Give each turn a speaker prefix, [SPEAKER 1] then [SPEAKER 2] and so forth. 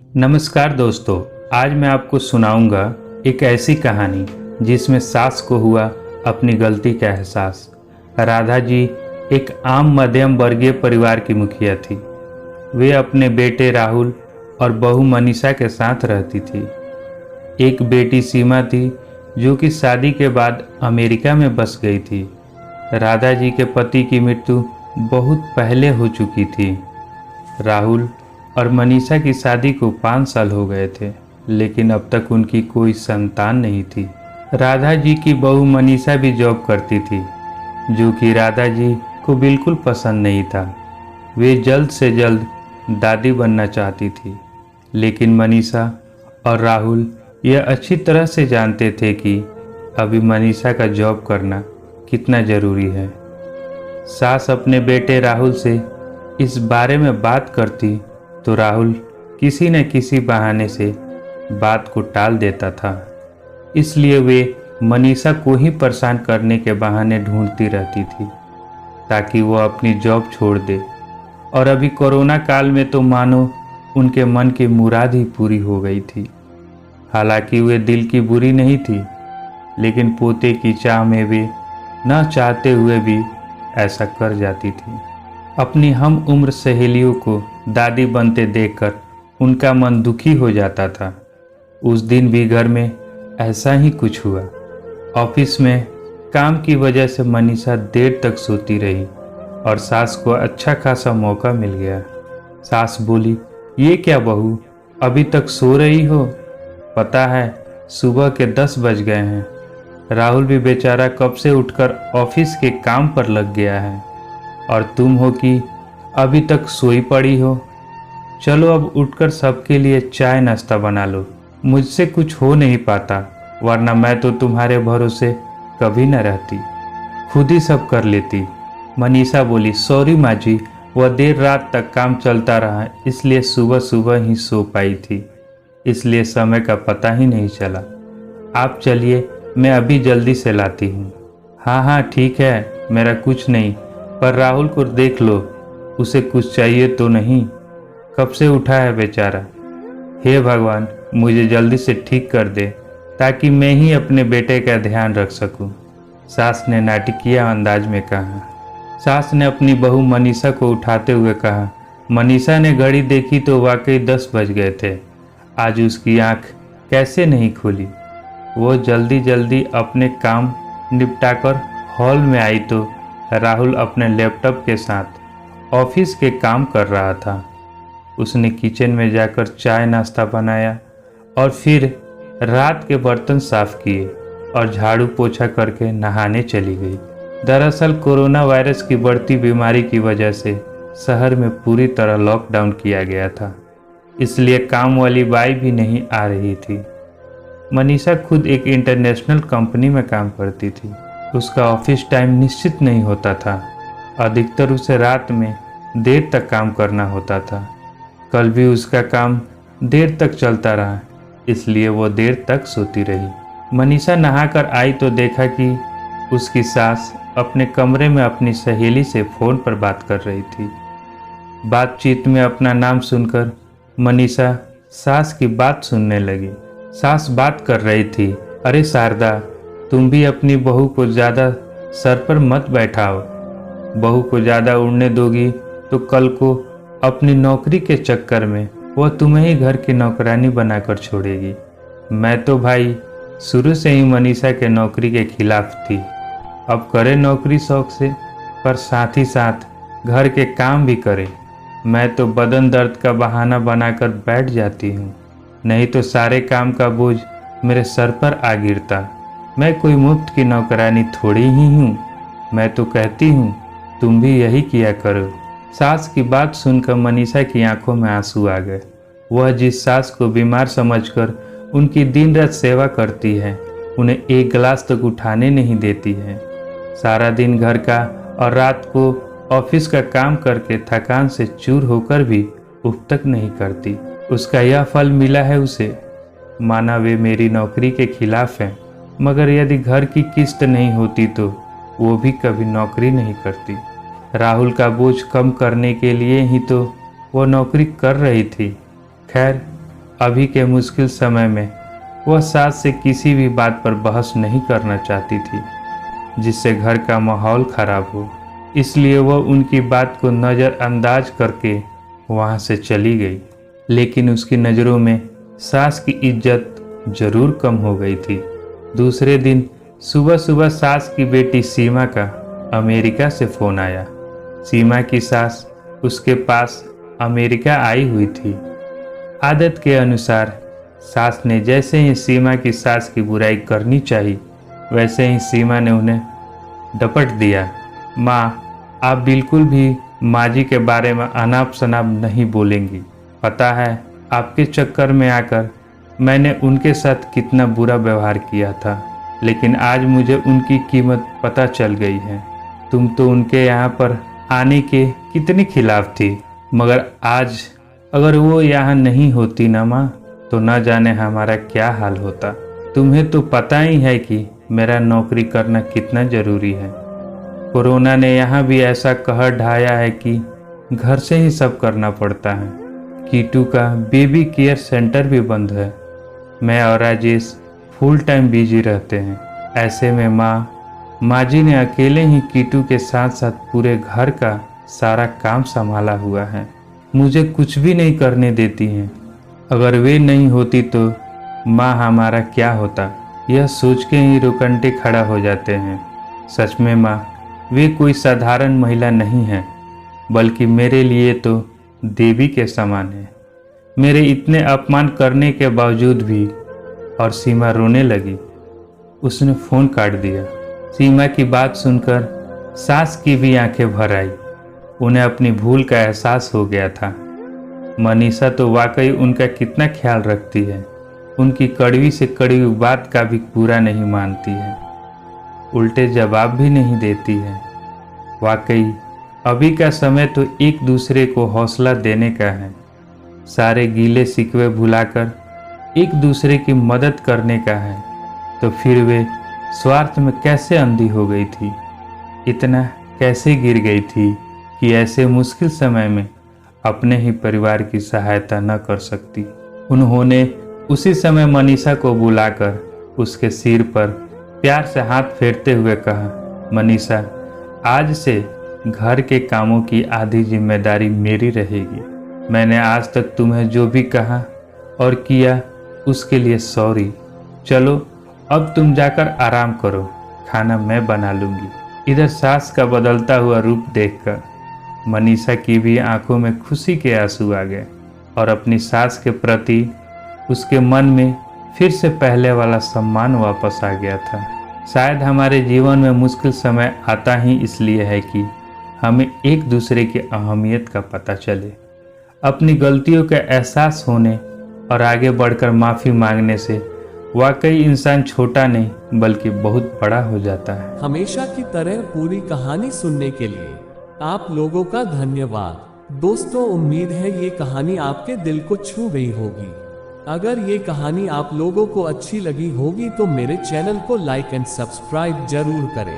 [SPEAKER 1] नमस्कार दोस्तों। आज मैं आपको सुनाऊंगा एक ऐसी कहानी जिसमें सास को हुआ अपनी गलती का एहसास। राधा जी एक आम मध्यम वर्गीय परिवार की मुखिया थी। वे अपने बेटे राहुल और बहू मनीषा के साथ रहती थी। एक बेटी सीमा थी जो कि शादी के बाद अमेरिका में बस गई थी। राधा जी के पति की मृत्यु बहुत पहले हो चुकी थी। राहुल और मनीषा की शादी को 5 साल हो गए थे, लेकिन अब तक उनकी कोई संतान नहीं थी। राधा जी की बहू मनीषा भी जॉब करती थी, जो कि राधा जी को बिल्कुल पसंद नहीं था। वे जल्द से जल्द दादी बनना चाहती थी, लेकिन मनीषा और राहुल यह अच्छी तरह से जानते थे कि अभी मनीषा का जॉब करना कितना ज़रूरी है। सास अपने बेटे राहुल से इस बारे में बात करती तो राहुल किसी न किसी बहाने से बात को टाल देता था। इसलिए वे मनीषा को ही परेशान करने के बहाने ढूंढती रहती थी ताकि वो अपनी जॉब छोड़ दे। और अभी कोरोना काल में तो मानो उनके मन की मुराद ही पूरी हो गई थी। हालांकि वे दिल की बुरी नहीं थी, लेकिन पोते की चाह में वे न चाहते हुए भी ऐसा कर जाती थी। अपनी हम उम्र सहेलियों को दादी बनते देखकर उनका मन दुखी हो जाता था। उस दिन भी घर में ऐसा ही कुछ हुआ। ऑफिस में काम की वजह से मनीषा देर तक सोती रही और सास को अच्छा खासा मौका मिल गया। सास बोली, ये क्या बहू, अभी तक सो रही हो? पता है सुबह के 10 बज गए हैं। राहुल भी बेचारा कब से उठकर ऑफिस के काम पर लग गया है और तुम हो कि अभी तक सोई पड़ी हो। चलो अब उठकर सबके लिए चाय नाश्ता बना लो। मुझसे कुछ हो नहीं पाता, वरना मैं तो तुम्हारे भरोसे कभी न रहती, खुद ही सब कर लेती। मनीषा बोली, सॉरी माँ जी, वह देर रात तक काम चलता रहा, इसलिए सुबह सुबह ही सो पाई थी, इसलिए समय का पता ही नहीं चला। आप चलिए, मैं अभी जल्दी से लाती हूँ। हाँ हाँ ठीक है, मेरा कुछ नहीं, पर राहुल को देख लो, उसे कुछ चाहिए तो नहीं? कब से उठा है बेचारा। हे भगवान, मुझे जल्दी से ठीक कर दे ताकि मैं ही अपने बेटे का ध्यान रख सकूं, सास ने नाटकीय अंदाज में कहा। सास ने अपनी बहू मनीषा को उठाते हुए कहा। मनीषा ने घड़ी देखी तो वाकई 10 बज गए थे। आज उसकी आंख कैसे नहीं खुली। वो जल्दी जल्दी अपने काम निपटाकर हॉल में आई तो राहुल अपने लैपटॉप के साथ ऑफिस के काम कर रहा था। उसने किचन में जाकर चाय नाश्ता बनाया और फिर रात के बर्तन साफ किए और झाड़ू पोछा करके नहाने चली गई। दरअसल कोरोना वायरस की बढ़ती बीमारी की वजह से शहर में पूरी तरह लॉकडाउन किया गया था, इसलिए काम वाली बाई भी नहीं आ रही थी। मनीषा खुद एक इंटरनेशनल कंपनी में काम करती थी। उसका ऑफिस टाइम निश्चित नहीं होता था, अधिकतर उसे रात में देर तक काम करना होता था। कल भी उसका काम देर तक चलता रहा, इसलिए वो देर तक सोती रही। मनीषा नहाकर आई तो देखा कि उसकी सास अपने कमरे में अपनी सहेली से फ़ोन पर बात कर रही थी। बातचीत में अपना नाम सुनकर मनीषा सास की बात सुनने लगी। सास बात कर रही थी, अरे शारदा, तुम भी अपनी बहू को ज़्यादा सर पर मत बैठाओ। बहू को ज़्यादा उड़ने दोगी तो कल को अपनी नौकरी के चक्कर में वह तुम्हें ही घर की नौकरानी बनाकर छोड़ेगी। मैं तो भाई शुरू से ही मनीषा के नौकरी के खिलाफ थी। अब करे नौकरी शौक से, पर साथ ही साथ घर के काम भी करे। मैं तो बदन दर्द का बहाना बनाकर बैठ जाती हूँ, नहीं तो सारे काम का बोझ मेरे सर पर आ गिरता। मैं कोई मुफ्त की नौकरानी थोड़ी ही हूँ। मैं तो कहती हूँ तुम भी यही किया करो। सास की बात सुनकर मनीषा की आंखों में आंसू आ गए। वह जिस सास को बीमार समझकर उनकी दिन रात सेवा करती है, उन्हें एक गिलास तक उठाने नहीं देती है। सारा दिन घर का और रात को ऑफिस का काम करके थकान से चूर होकर भी उफ तक नहीं करती। उसका यह फल मिला है उसे। माना वे मेरी नौकरी के खिलाफ हैं, मगर यदि घर की किस्त नहीं होती तो वो भी कभी नौकरी नहीं करती। राहुल का बोझ कम करने के लिए ही तो वो नौकरी कर रही थी। खैर, अभी के मुश्किल समय में वह सास से किसी भी बात पर बहस नहीं करना चाहती थी जिससे घर का माहौल खराब हो, इसलिए वह उनकी बात को नज़रअंदाज करके वहाँ से चली गई। लेकिन उसकी नज़रों में सास की इज्जत जरूर कम हो गई थी। दूसरे दिन सुबह सुबह सास की बेटी सीमा का अमेरिका से फ़ोन आया। सीमा की सास उसके पास अमेरिका आई हुई थी। आदत के अनुसार सास ने जैसे ही सीमा की सास की बुराई करनी चाहिए वैसे ही सीमा ने उन्हें डपट दिया। माँ, आप बिल्कुल भी माँ जी के बारे में अनाप शनाप नहीं बोलेंगी। पता है आपके चक्कर में आकर मैंने उनके साथ कितना बुरा व्यवहार किया था, लेकिन आज मुझे उनकी कीमत पता चल गई है। तुम तो उनके यहाँ पर आने के कितनी खिलाफ थी, मगर आज अगर वो यहाँ नहीं होती ना माँ, तो न जाने हमारा क्या हाल होता। तुम्हें तो पता ही है कि मेरा नौकरी करना कितना ज़रूरी है। कोरोना ने यहाँ भी ऐसा कहर ढाया है कि घर से ही सब करना पड़ता है। कीटू का बेबी केयर सेंटर भी बंद है। मैं और राजेश फुल टाइम बिजी रहते हैं। ऐसे में माँ जी ने अकेले ही कीटू के साथ साथ पूरे घर का सारा काम संभाला हुआ है। मुझे कुछ भी नहीं करने देती हैं। अगर वे नहीं होती तो माँ हमारा क्या होता, यह सोच के ही रुकंटे खड़ा हो जाते हैं। सच में माँ, वे कोई साधारण महिला नहीं है, बल्कि मेरे लिए तो देवी के समान है। मेरे इतने अपमान करने के बावजूद भी। और सीमा रोने लगी। उसने फ़ोन काट दिया। सीमा की बात सुनकर सास की भी आंखें भर आई। उन्हें अपनी भूल का एहसास हो गया था। मनीषा तो वाकई उनका कितना ख्याल रखती है। उनकी कड़वी से कड़वी बात का भी पूरा नहीं मानती है, उल्टे जवाब भी नहीं देती है। वाकई अभी का समय तो एक दूसरे को हौसला देने का है, सारे गीले शिकवे भुलाकर एक दूसरे की मदद करने का है। तो फिर वे स्वार्थ में कैसे अंधी हो गई थी, इतना कैसे गिर गई थी कि ऐसे मुश्किल समय में अपने ही परिवार की सहायता न कर सकती। उन्होंने उसी समय मनीषा को बुलाकर उसके सिर पर प्यार से हाथ फेरते हुए कहा, मनीषा, आज से घर के कामों की आधी जिम्मेदारी मेरी रहेगी। मैंने आज तक तुम्हें जो भी कहा और किया उसके लिए सॉरी। चलो अब तुम जाकर आराम करो, खाना मैं बना लूँगी। इधर सास का बदलता हुआ रूप देखकर मनीषा की भी आंखों में खुशी के आंसू आ गए और अपनी सास के प्रति उसके मन में फिर से पहले वाला सम्मान वापस आ गया था। शायद हमारे जीवन में मुश्किल समय आता ही इसलिए है कि हमें एक दूसरे की अहमियत का पता चले। अपनी गलतियों का एहसास होने और आगे बढ़कर माफ़ी मांगने से वाकई इंसान छोटा नहीं बल्कि बहुत बड़ा हो जाता है।
[SPEAKER 2] हमेशा की तरह पूरी कहानी सुनने के लिए आप लोगों का धन्यवाद। दोस्तों, उम्मीद है ये कहानी आपके दिल को छू गई होगी। अगर ये कहानी आप लोगों को अच्छी लगी होगी तो मेरे चैनल को लाइक एंड सब्सक्राइब जरूर करें।